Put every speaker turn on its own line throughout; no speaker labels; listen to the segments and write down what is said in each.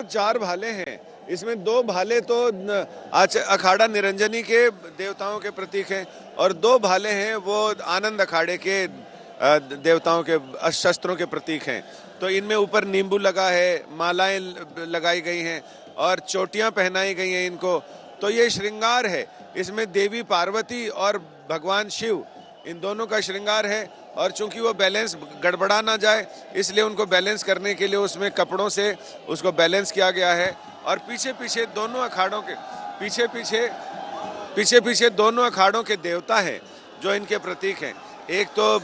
4 भाले हैं। इसमें 2 भाले तो अखाड़ा निरंजनी के देवताओं के प्रतीक हैं और 2 भाले हैं वो आनंद अखाड़े के देवताओं के शस्त्रों के प्रतीक हैं। तो इनमें ऊपर नींबू लगा है, मालाएं लगाई गई हैं और चोटियां पहनाई गई हैं इनको। तो ये श्रृंगार है। इसमें देवी पार्वती और भगवान शिव, इन दोनों का श्रृंगार है। और चूंकि वो बैलेंस गड़बड़ा ना जाए इसलिए उनको बैलेंस करने के लिए उसमें कपड़ों से उसको बैलेंस किया गया है। और पीछे पीछे दोनों अखाड़ों के पीछे दोनों अखाड़ों के देवता हैं जो इनके प्रतीक हैं। एक तो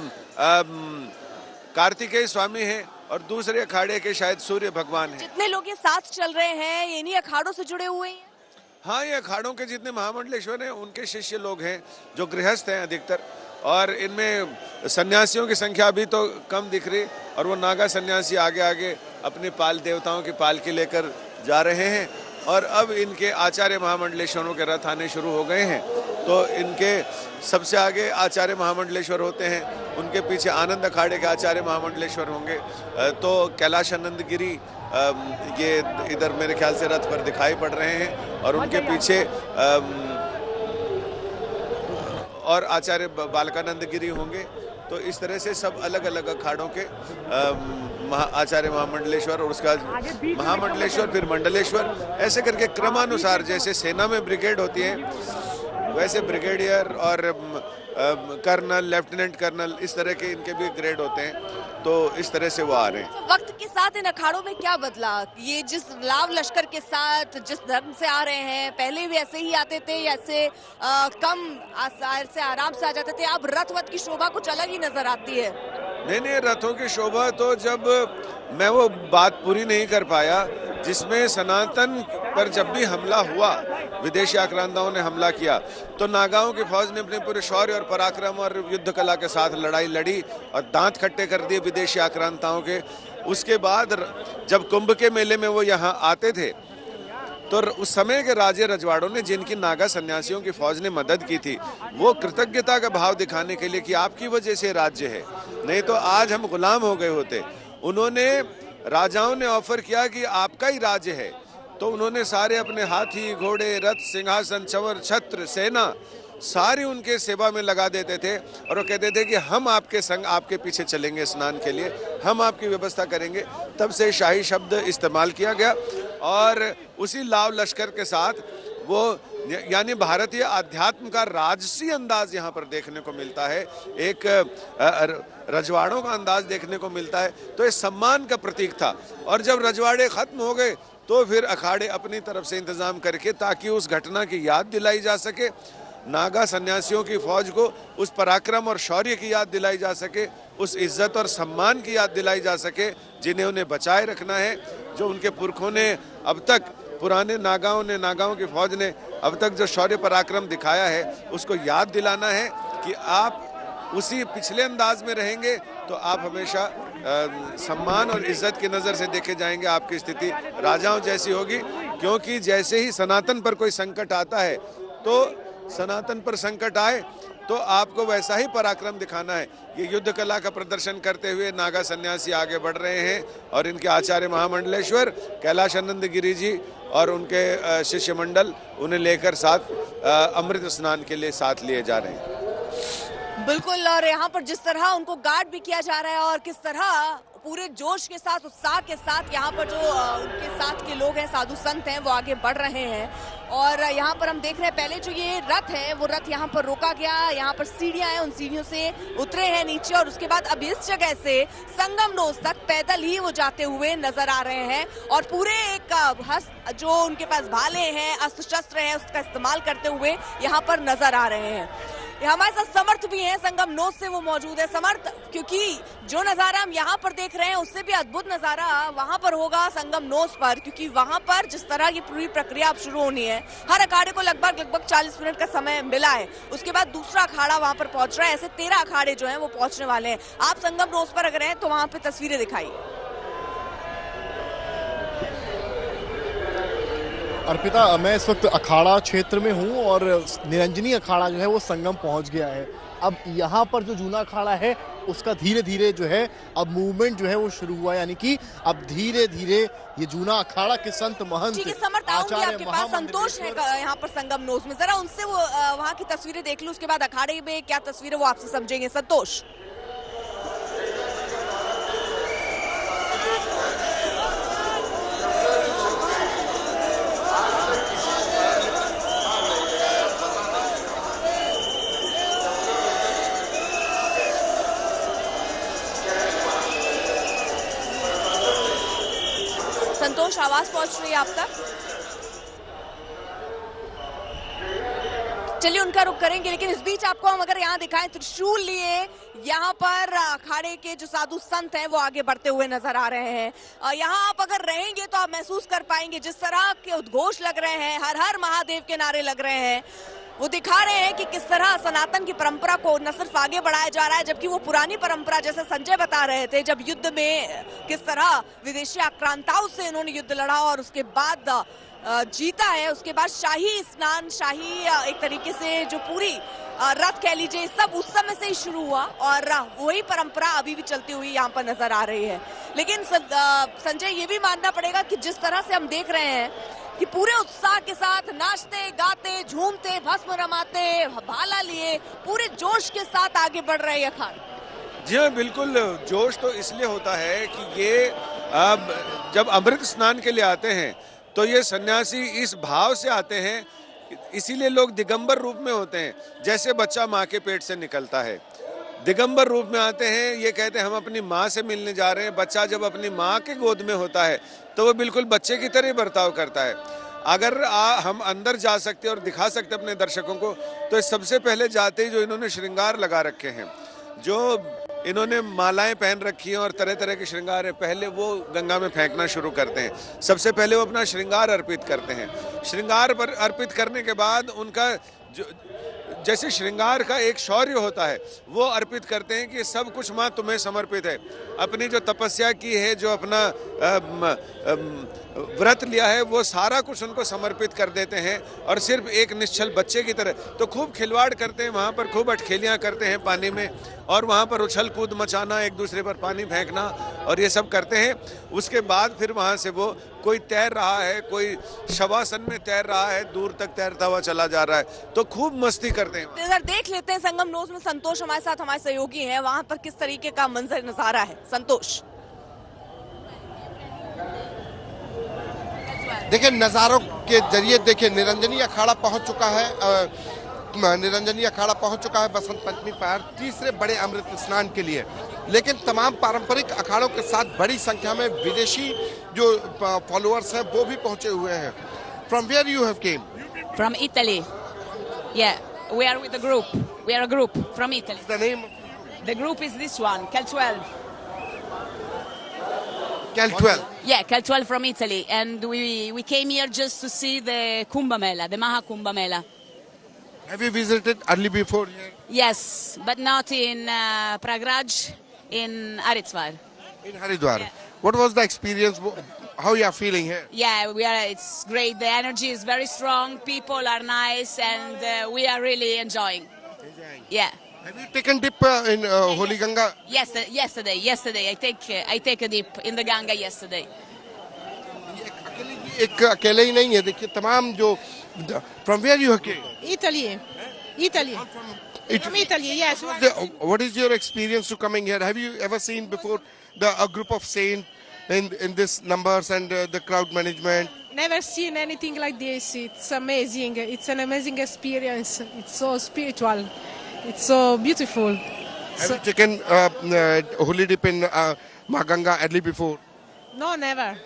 कार्तिकेय स्वामी हैं और दूसरे अखाड़े के शायद सूर्य भगवान हैं।
जितने लोग ये साथ चल रहे हैं ये इन्हीं अखाड़ों से जुड़े हुए हैं?
हाँ, ये अखाड़ों के जितने महामंडलेश्वर हैं उनके शिष्य लोग हैं जो गृहस्थ हैं अधिकतर। और इनमें सन्यासियों की संख्या अभी तो कम दिख रही और वो नागा सन्यासी आगे आगे अपने देवताओं की पालकी लेकर जा रहे हैं। और अब इनके आचार्य महामंडलेश्वरों के रथ आने शुरू हो गए हैं। तो इनके सबसे आगे आचार्य महामंडलेश्वर होते हैं, उनके पीछे आनंद अखाड़े के आचार्य महामंडलेश्वर होंगे। तो कैलाश आनंद गिरी ये इधर मेरे ख्याल से रथ पर दिखाई पड़ रहे हैं और उनके पीछे और आचार्य बालकानंद गिरी होंगे। तो इस तरह से सब अलग अलग अखाड़ों के आचार्य महामंडलेश्वर और उसका महामंडलेश्वर फिर मंडलेश्वर, ऐसे करके क्रमानुसार जैसे सेना में ब्रिगेड होती है वैसे ब्रिगेडियर और कर्नल, लेफ्टिनेंट कर्नल, इस तरह के इनके भी ग्रेड होते हैं। तो इस तरह से वो आ रहे हैं।
तो वक्त के साथ इन अखाड़ों में क्या बदला? ये जिस लाव लश्कर के साथ जिस धर्म से आ रहे हैं, पहले भी ऐसे ही आते थे, ऐसे कम से आराम से आ जाते थे, अब रथ की शोभा कुछ अलग ही नजर आती है।
नहीं, रथों की शोभा तो जब मैं वो बात पूरी नहीं कर पाया जिसमें सनातन पर जब भी हमला हुआ, विदेशी आक्रांताओं ने हमला किया तो नागाओं की फौज ने अपने पूरे शौर्य और पराक्रम और युद्ध कला के साथ लड़ाई लड़ी और दांत खट्टे कर दिए विदेशी आक्रांताओं के। उसके बाद जब कुंभ के मेले में वो यहाँ आते थे तो उस समय के राजे रजवाड़ों ने जिनकी नागा सन्यासियों की फौज ने मदद की थी, वो कृतज्ञता का भाव दिखाने के लिए कि आपकी वजह से राज्य है, नहीं तो आज हम गुलाम हो गए होते। उन्होंने राजाओं ने ऑफर किया कि आपका ही राज्य है, तो उन्होंने सारे अपने हाथी, घोड़े, रथ, सिंहासन, चंवर, छत्र, सेना सारी उनके सेवा में लगा देते थे और वो कहते थे कि हम आपके संग आपके पीछे चलेंगे स्नान के लिए, हम आपकी व्यवस्था करेंगे। तब से शाही शब्द इस्तेमाल किया गया और उसी लाव लश्कर के साथ वो यानी भारतीय अध्यात्म का राजसी अंदाज यहाँ पर देखने को मिलता है, एक रजवाड़ों का अंदाज देखने को मिलता है। तो ये सम्मान का प्रतीक था। और जब रजवाड़े खत्म हो गए तो फिर अखाड़े अपनी तरफ से इंतजाम करके ताकि उस घटना की याद दिलाई जा सके, नागा सन्यासियों की फौज को उस पराक्रम और शौर्य की याद दिलाई जा सके, उस इज्जत और सम्मान की याद दिलाई जा सके जिन्हें उन्हें बचाए रखना है, जो उनके पुरखों ने अब तक, पुराने नागाओं की फौज ने अब तक जो शौर्य पराक्रम दिखाया है उसको याद दिलाना है कि आप उसी पिछले अंदाज में रहेंगे तो आप हमेशा सम्मान और इज्जत की नज़र से देखे जाएंगे। आपकी स्थिति राजाओं जैसी होगी, क्योंकि जैसे ही सनातन पर कोई संकट आता है तो सनातन पर संकट आए तो आपको वैसा ही पराक्रम दिखाना है। ये युद्ध कला का प्रदर्शन करते हुए नागा सन्यासी आगे बढ़ रहे हैं और इनके आचार्य महामंडलेश्वर कैलाश आनंद गिरी जी और उनके शिष्य मंडल उन्हें लेकर साथ अमृत स्नान के लिए साथ लिए जा रहे हैं।
बिल्कुल, और यहाँ पर जिस तरह उनको गार्ड भी किया जा रहा है और किस तरह पूरे जोश के साथ, उत्साह के साथ यहाँ पर जो उनके साथ के लोग हैं, साधु संत हैं, वो आगे बढ़ रहे हैं। और यहाँ पर हम देख रहे हैं पहले जो ये रथ है वो रथ यहाँ पर रोका गया, यहाँ पर सीढ़ियां हैं, उन सीढ़ियों से उतरे हैं नीचे और उसके बाद अब इस जगह से संगम नोस तक पैदल ही वो जाते हुए नजर आ रहे हैं। और पूरे एक जो उनके पास भाले हैं, अस्त्र शस्त्र हैं, उसका इस्तेमाल करते हुए यहाँ पर नजर आ रहे हैं। हमारे साथ समर्थ भी हैं, संगम नोस से वो मौजूद है। समर्थ, क्योंकि जो नजारा हम यहाँ पर देख रहे हैं उससे भी अद्भुत नजारा वहां पर होगा संगम नोस पर, क्योंकि वहां पर जिस तरह की पूरी प्रक्रिया अब शुरू होनी है, हर अखाड़े को लगभग 40 मिनट का समय मिला है, उसके बाद दूसरा अखाड़ा वहां पर पहुंच रहा है। ऐसे 13 अखाड़े जो हैं वो पहुंचने वाले हैं। आप संगम नोस पर अगर हैं तो वहां पर तस्वीरें दिखाइए।
अर्पिता, मैं इस वक्त अखाड़ा क्षेत्र में हूं और निरंजनी अखाड़ा जो है वो संगम पहुंच गया है। अब यहाँ पर जो जूना अखाड़ा है उसका धीरे धीरे जो है अब मूवमेंट जो है वो शुरू हुआ, यानी कि अब धीरे धीरे ये जूना अखाड़ा के संत महंत
ठीक है, समर्थ आऊंगी आपके पास। संतोष है यहाँ पर संगम नोज में, जरा उनसे वो वहाँ की तस्वीरें देख लूं, उसके बाद अखाड़े में क्या तस्वीरें वो आपसे समझेंगे। संतोष, संतोष आवाज पहुंच रही है आप तक? चलिए उनका रुख करेंगे, लेकिन इस बीच आपको हम अगर यहाँ दिखाएं, त्रिशूल लिए यहाँ पर अखाड़े के जो साधु संत हैं वो आगे बढ़ते हुए नजर आ रहे हैं। यहाँ आप अगर रहेंगे तो आप महसूस कर पाएंगे जिस तरह के उद्घोष लग रहे हैं, हर हर महादेव के नारे लग रहे हैं, वो दिखा रहे हैं कि किस तरह सनातन की परंपरा को न सिर्फ आगे बढ़ाया जा रहा है, जबकि वो पुरानी परंपरा, जैसे संजय बता रहे थे, जब युद्ध में किस तरह विदेशी आक्रांताओं से इन्होंने युद्ध लड़ा और उसके बाद जीता है, उसके बाद शाही स्नान, शाही एक तरीके से जो पूरी रथ कह लीजिए, सब उस समय से ही शुरू हुआ और वही परंपरा अभी भी चलती हुई यहाँ पर नजर आ रही है। लेकिन संजय, ये भी मानना पड़ेगा कि जिस तरह से हम देख रहे हैं कि पूरे उत्साह के साथ नाचते गाते झूमते भस्म रमाते भाला लिए पूरे जोश के साथ आगे बढ़ रहे हैं अखाड़ा।
जी हाँ, बिल्कुल। जोश तो इसलिए होता है कि ये जब अमृत स्नान के लिए आते हैं तो ये सन्यासी इस भाव से आते हैं, इसीलिए लोग दिगंबर रूप में होते हैं, जैसे बच्चा माँ के पेट से निकलता है दिगंबर रूप में आते हैं। ये कहते हैं हम अपनी माँ से मिलने जा रहे हैं। बच्चा जब अपनी माँ के गोद में होता है तो वो बिल्कुल बच्चे की तरह बर्ताव करता है। अगर हम अंदर जा सकते और दिखा सकते अपने दर्शकों को, तो सबसे पहले जाते ही जो इन्होंने श्रृंगार लगा रखे हैं, जो इन्होंने मालाएं पहन रखी हैं और तरह तरह के श्रृंगार है, पहले वो गंगा में फेंकना शुरू करते हैं। सबसे पहले वो अपना श्रृंगार अर्पित करते हैं। श्रृंगार पर अर्पित करने के बाद उनका जो जैसे श्रृंगार का एक शौर्य होता है वो अर्पित करते हैं कि सब कुछ माँ तुम्हें समर्पित है। अपनी जो तपस्या की है, जो अपना व्रत लिया है, वो सारा कुछ उनको समर्पित कर देते हैं और सिर्फ एक निश्चल बच्चे की तरह। तो खूब खिलवाड़ करते हैं वहाँ पर, खूब अटखेलियाँ करते हैं पानी में और वहाँ पर उछल कूद मचाना, एक दूसरे पर पानी फेंकना और ये सब करते हैं। उसके बाद फिर वहाँ से वो कोई तैर रहा है, कोई शवासन में तैर रहा है, दूर तक तैरता हुआ चला जा रहा है, तो खूब मस्ती करते हैं।
इधर देख लेते हैं, संगम नोज में संतोष हमारे साथ, हमारे सहयोगी हैं, वहाँ पर किस तरीके का मंजर नजारा है। संतोष,
देखिए नज़ारों के जरिए देखिए निरंजनी अखाड़ा पहुंच चुका है। निरंजनी अखाड़ा पहुंच चुका है बसंत पंचमी पर तीसरे बड़े अमृत स्नान के लिए। लेकिन तमाम पारंपरिक अखाड़ों के साथ बड़ी संख्या में विदेशी जो फॉलोअर्स हैं वो भी पहुंचे हुए हैं। From where you have came?
From Italy. Yeah, we are with a group. We are a group from Italy.
The name?
The group is this one, Cal 12.
Cal 12.
Yeah, Cal 12 from Italy. And we came here just to see the Kumbh Mela, the Maha Kumbh Mela.
Have you visited early before here?
Yes, but not in Prayagraj, in Haridwar.
In Haridwar.
Yeah.
What was the experience? How you are feeling here?
Yeah, it's great. The energy is very strong. People are nice, and we are really enjoying. Yeah.
Have you taken dip in Holy Ganga?
Yesterday. I take a dip in the Ganga yesterday.
एक अकेले ही नहीं है, देखिए तमाम जो from where you came?
Italy. From Italy, yes.
What is your experience to coming here? Have you ever seen before a group of saints in this numbers and the crowd management?
Never seen anything like this. It's amazing. It's an amazing experience. It's so spiritual. It's so beautiful.
Have you taken holy dip in Maganga early before?
No, never.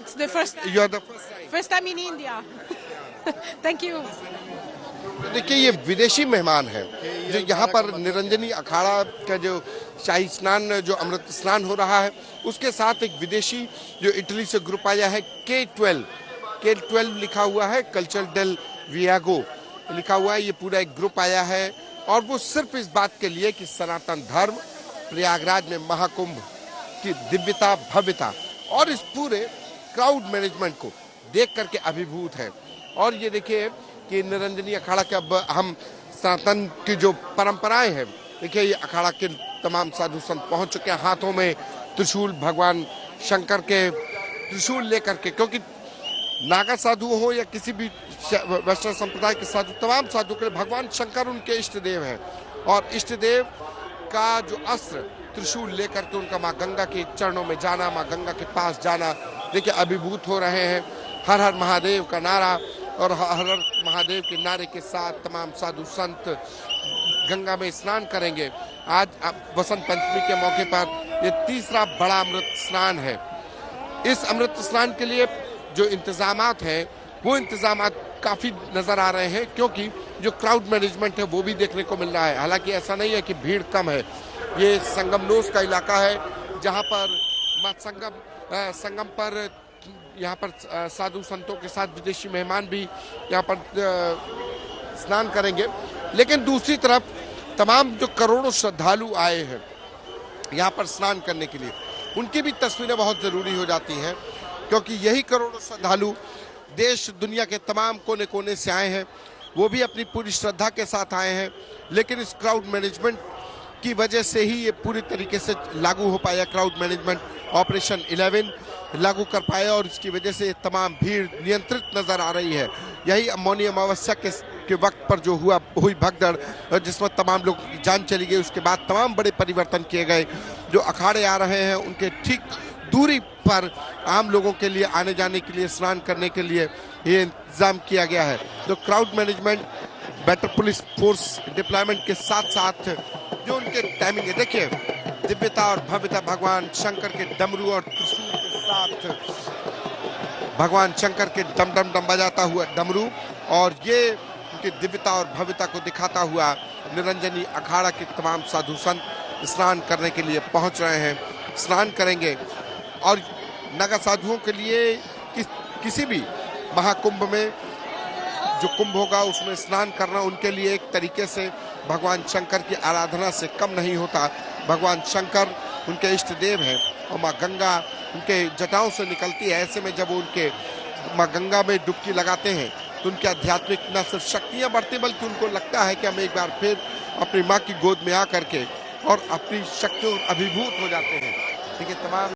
It's the first time.
You are the first time.
First time in India. Thank you.
देखिए ये विदेशी मेहमान हैं जो यहाँ पर निरंजनी अखाड़ा का जो शाही स्नान जो अमृत स्नान हो रहा है उसके साथ एक विदेशी जो इटली से ग्रुप आया है K12 लिखा हुआ है, कल्चर डेल वियागो लिखा हुआ है। ये पूरा एक ग्रुप आया है और वो सिर्फ इस बात के लिए कि सनातन धर्म प्रयागराज में महाकुंभ की दिव्यता भव्यता और इस पूरे क्राउड मैनेजमेंट को देख करके अभिभूत है। और ये देखिए कि निरंजनी अखाड़ा के अब हम सनातन की जो परंपराएं हैं देखिए ये अखाड़ा के तमाम साधु संत पहुंच चुके हैं, हाथों में त्रिशूल, भगवान शंकर के त्रिशूल लेकर के, क्योंकि नागा साधु हो या किसी भी वैष्णव संप्रदाय के साधु, तमाम साधु के लिए भगवान शंकर उनके इष्ट देव हैं। और इष्ट देव का जो अस्त्र त्रिशूल लेकर के उनका माँ गंगा के चरणों में जाना, माँ गंगा के पास जाना, देखिए अभिभूत हो रहे हैं। हर हर महादेव का नारा, और हर हर महादेव के नारे के साथ तमाम साधु संत गंगा में स्नान करेंगे। आज वसंत पंचमी के मौके पर ये तीसरा बड़ा अमृत स्नान है। इस अमृत स्नान के लिए जो इंतजामात हैं वो इंतजामात काफ़ी नज़र आ रहे हैं, क्योंकि जो क्राउड मैनेजमेंट है वो भी देखने को मिल रहा है। हालांकि ऐसा नहीं है कि भीड़ कम है, ये संगमनोस का इलाका है जहां पर संगम पर यहाँ पर साधु संतों के साथ विदेशी मेहमान भी यहाँ पर स्नान करेंगे। लेकिन दूसरी तरफ तमाम जो करोड़ों श्रद्धालु आए हैं यहाँ पर स्नान करने के लिए, उनकी भी तस्वीरें बहुत ज़रूरी हो जाती हैं, क्योंकि यही करोड़ों श्रद्धालु देश दुनिया के तमाम कोने कोने से आए हैं। वो भी अपनी पूरी श्रद्धा के साथ आए हैं, लेकिन इस क्राउड मैनेजमेंट की वजह से ही ये पूरी तरीके से लागू हो पाया। क्राउड मैनेजमेंट ऑपरेशन 11 लागू कर पाया और इसकी वजह से तमाम भीड़ नियंत्रित नजर आ रही है। यही मौनी अमावस्या के वक्त पर जो हुई भगदड़, जिसमें तमाम लोग की जान चली गई, उसके बाद तमाम बड़े परिवर्तन किए गए। जो अखाड़े आ रहे हैं उनके ठीक दूरी पर आम लोगों के लिए आने जाने के लिए, स्नान करने के लिए ये इंतजाम किया गया है। तो crowd management, better police force deployment के साथ साथ जो उनके टाइमिंग है, देखिए दिव्यता और भव्यता, भगवान शंकर के डमरू और त्रिशूल के साथ भगवान शंकर के डम डम डम बजाता हुआ डमरू, और ये उनकी दिव्यता और भव्यता को दिखाता हुआ निरंजनी अखाड़ा के तमाम साधु संत स्नान करने के लिए पहुंच रहे हैं, स्नान करेंगे। और नागा साधुओं के लिए किसी भी महाकुंभ में जो कुंभ होगा उसमें स्नान करना उनके लिए एक तरीके से भगवान शंकर की आराधना से कम नहीं होता। भगवान शंकर उनके इष्ट देव हैं और माँ गंगा उनके जटाओं से निकलती है। ऐसे में जब वो उनके माँ गंगा में डुबकी लगाते हैं तो उनकी आध्यात्मिक न सिर्फ शक्तियाँ बढ़ती, बल्कि उनको लगता है कि हम एक बार फिर अपनी माँ की गोद में आ करके और अपनी शक्तियों अभिभूत हो जाते हैं। ठीक है, तमाम